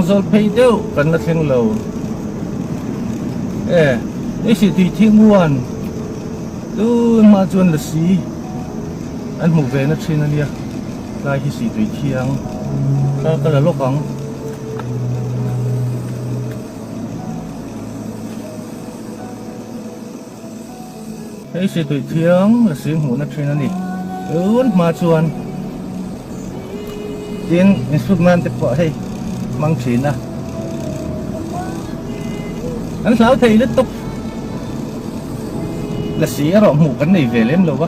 zol pay deu kan na theng lo e si ti thimuan tu ma chuan la si an mu ve na thina lia lai hi si tui thiang ka la lokang e si tui thiang la si mu na thina ni ma chuan tin instrument te pawh hei mang thina an hlau thei le tok la si ro mu kan nei ve lem lo wa